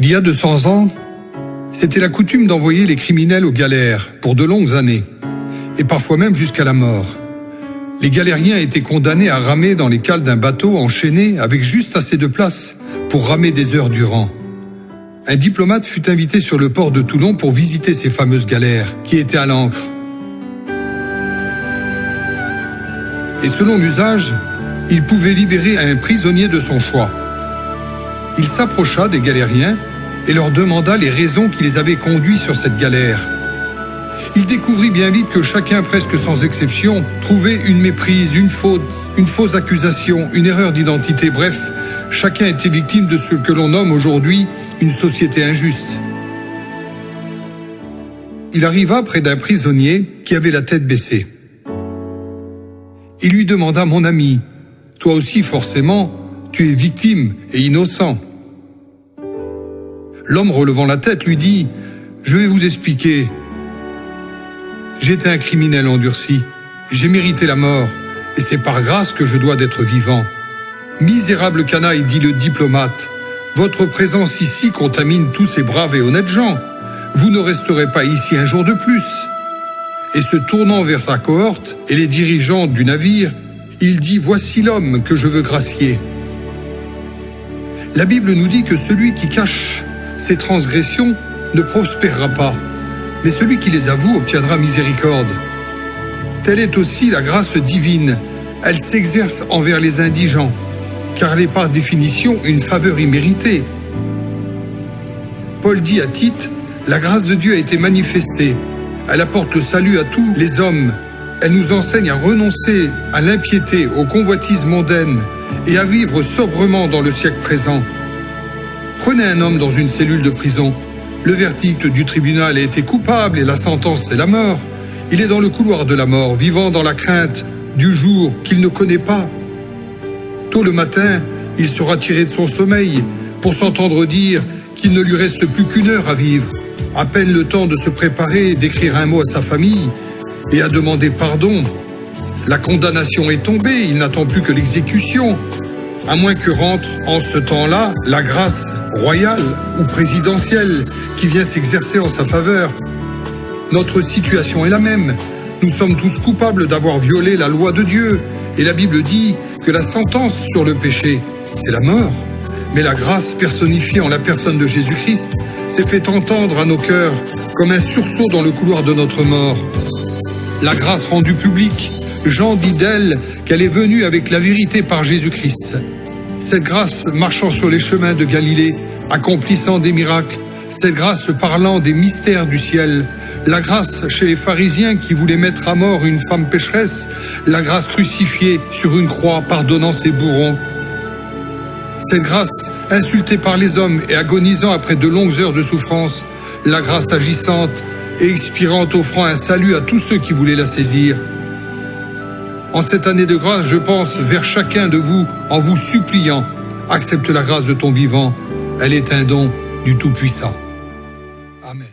Il y a 200 ans, c'était la coutume d'envoyer les criminels aux galères pour de longues années, et parfois même jusqu'à la mort. Les galériens étaient condamnés à ramer dans les cales d'un bateau enchaîné avec juste assez de place pour ramer des heures durant. Un diplomate fut invité sur le port de Toulon pour visiter ces fameuses galères qui étaient à l'ancre. Et selon l'usage, il pouvait libérer un prisonnier de son choix. Il s'approcha des galériens et leur demanda les raisons qui les avaient conduits sur cette galère. Il découvrit bien vite que chacun, presque sans exception, trouvait une méprise, une faute, une fausse accusation, une erreur d'identité. Bref, chacun était victime de ce que l'on nomme aujourd'hui une société injuste. Il arriva près d'un prisonnier qui avait la tête baissée. Il lui demanda « Mon ami, toi aussi forcément, tu es victime et innocent. » L'homme relevant la tête lui dit « Je vais vous expliquer. J'étais un criminel endurci, j'ai mérité la mort, et c'est par grâce que je dois d'être vivant. » « Misérable canaille, dit le diplomate, votre présence ici contamine tous ces braves et honnêtes gens. Vous ne resterez pas ici un jour de plus. » Et se tournant vers sa cohorte et les dirigeants du navire, il dit « Voici l'homme que je veux gracier. » La Bible nous dit que celui qui cache ses transgressions ne prospérera pas, mais celui qui les avoue obtiendra miséricorde. Telle est aussi la grâce divine. Elle s'exerce envers les indigents, car elle est par définition une faveur imméritée. Paul dit à Tite, « La grâce de Dieu a été manifestée. Elle apporte le salut à tous les hommes. Elle nous enseigne à renoncer à l'impiété, aux convoitises mondaines et à vivre sobrement dans le siècle présent. » Prenez un homme dans une cellule de prison. Le verdict du tribunal a été coupable et la sentence c'est la mort. Il est dans le couloir de la mort, vivant dans la crainte du jour qu'il ne connaît pas. Tôt le matin, il sera tiré de son sommeil pour s'entendre dire qu'il ne lui reste plus qu'une heure à vivre. À peine le temps de se préparer, d'écrire un mot à sa famille et à demander pardon. La condamnation est tombée, il n'attend plus que l'exécution. À moins que rentre en ce temps-là la grâce royale ou présidentielle qui vient s'exercer en sa faveur. Notre situation est la même. Nous sommes tous coupables d'avoir violé la loi de Dieu. Et la Bible dit que la sentence sur le péché, c'est la mort. Mais la grâce personnifiée en la personne de Jésus-Christ s'est fait entendre à nos cœurs comme un sursaut dans le couloir de notre mort. La grâce rendue publique, Jean dit d'elle qu'elle est venue avec la vérité par Jésus-Christ. Cette grâce marchant sur les chemins de Galilée, accomplissant des miracles, cette grâce parlant des mystères du ciel, la grâce chez les pharisiens qui voulaient mettre à mort une femme pécheresse, la grâce crucifiée sur une croix pardonnant ses bourrons. Cette grâce insultée par les hommes et agonisant après de longues heures de souffrance, la grâce agissante et expirante offrant un salut à tous ceux qui voulaient la saisir. En cette année de grâce, je pense vers chacun de vous en vous suppliant, accepte la grâce de ton vivant, elle est un don du Tout-Puissant. Amen.